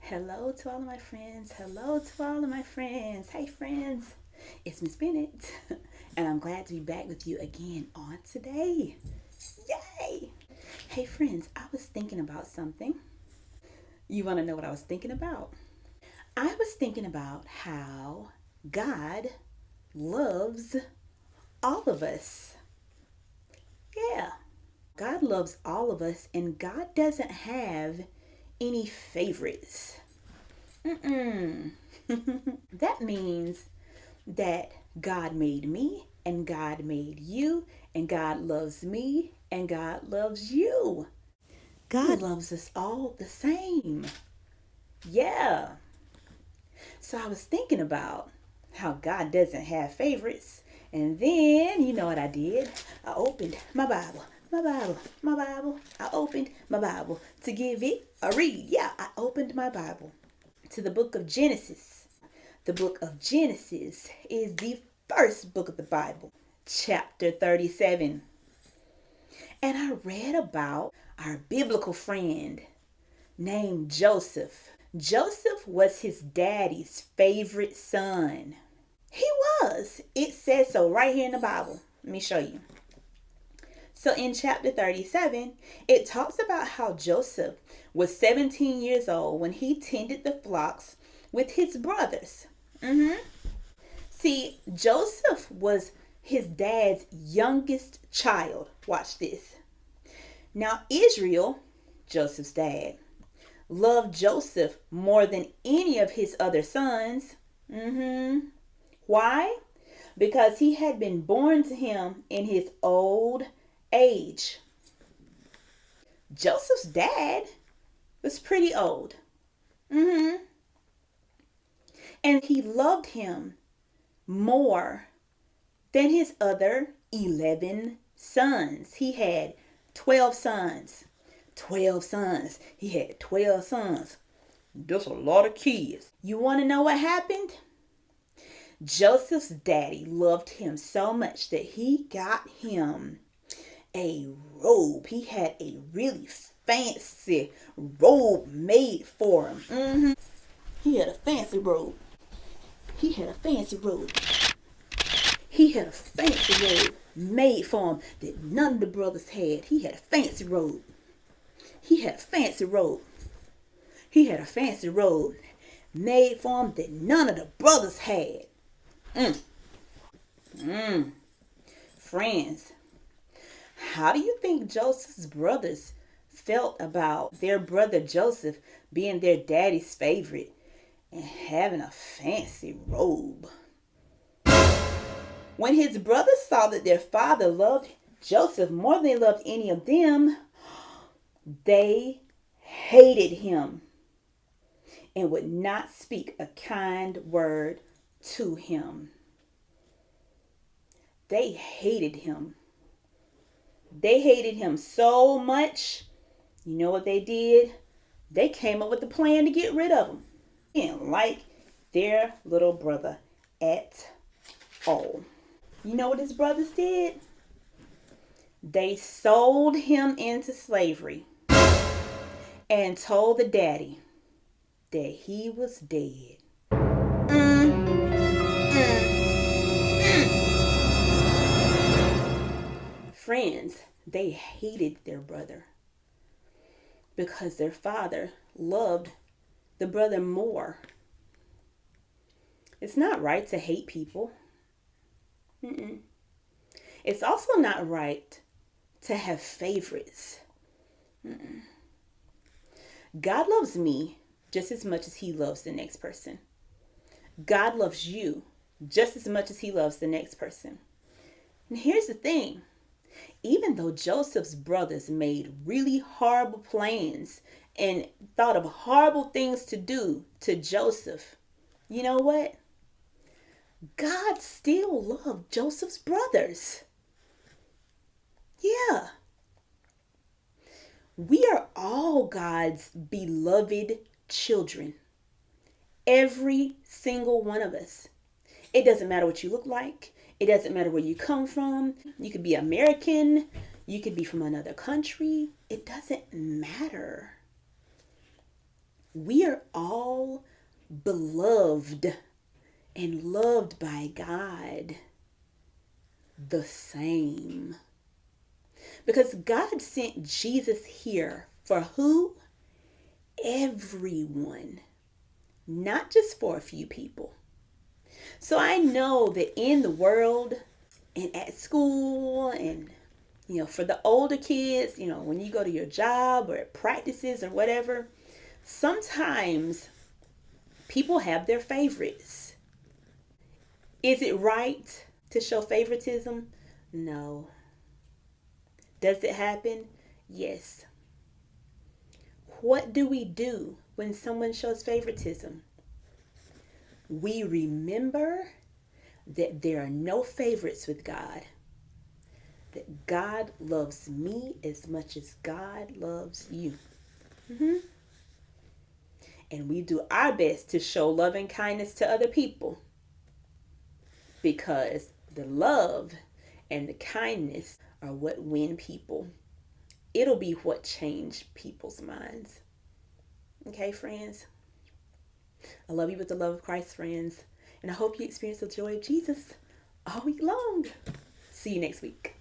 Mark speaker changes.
Speaker 1: Hello to all of my friends. Hello to all of my friends. Hey, friends. It's Miss Bennett, and I'm glad to be back with you again on today. Yay! Hey, friends, I was thinking about something. You want to know what I was thinking about? I was thinking about how God loves all of us. Yeah, God loves all of us, and God doesn't have any favorites. Mm-mm. That means that God made me and God made you and God loves me and God loves you. God loves us all the same. Yeah. So I was thinking about how God doesn't have favorites. And then, you know what I did? I opened my Bible. I opened my Bible to give it a read. Yeah, I opened my Bible to the book of Genesis. The book of Genesis is the first book of the Bible, chapter 37. And I read about our biblical friend named Joseph. Joseph was his daddy's favorite son. He was. It says so right here in the Bible. Let me show you. So in chapter 37, it talks about how Joseph was 17 years old when he tended the flocks with his brothers. See, Joseph was his dad's youngest child. Watch this. Now, Israel, Joseph's dad, loved Joseph more than any of his other sons. Why? Because he had been born to him in his old age. Joseph's dad was pretty old. And he loved him more than his other 11 sons. He had 12 sons. 12 sons. He had 12 sons. That's a lot of kids. You want to know what happened? Joseph's daddy loved him so much that he got him a robe. He had a really fancy robe made for him. He had a fancy robe. He had a fancy robe. He had a fancy robe made for him that none of the brothers had. He had a fancy robe. He had a fancy robe. He had a fancy robe made for him that none of the brothers had. Friends, how do you think Joseph's brothers felt about their brother Joseph being their daddy's favorite and having a fancy robe? When his brothers saw that their father loved Joseph more than they loved any of them, they hated him and would not speak a kind word to him. They hated him. They hated him so much. You know what they did? They came up with a plan to get rid of him. They didn't like their little brother at all. You know what his brothers did? They sold him into slavery and told the daddy that he was dead. Friends, they hated their brother because their father loved the brother more. It's not right to hate people. It's also not right to have favorites. God loves me just as much as he loves the next person. God loves you just as much as he loves the next person. And here's the thing. Even though Joseph's brothers made really horrible plans and thought of horrible things to do to Joseph, you know what? God still loved Joseph's brothers. Yeah. We are all God's beloved children. Every single one of us. It doesn't matter what you look like. It doesn't matter where you come from. You could be American. You could be from another country. It doesn't matter. We are all beloved and loved by God the same. Because God sent Jesus here for who? Everyone, not just for a few people. So I know that in the world and at school and for the older kids, when you go to your job or at practices or whatever, sometimes people have their favorites. Is it right to show favoritism? No. Does it happen? Yes. What do we do when someone shows favoritism? We remember that there are no favorites with God. That God loves me as much as God loves you. And we do our best to show love and kindness to other people. Because the love and the kindness are what win people. It'll be what change people's minds. Okay, friends? I love you with the love of Christ, friends. And I hope you experience the joy of Jesus all week long. See you next week.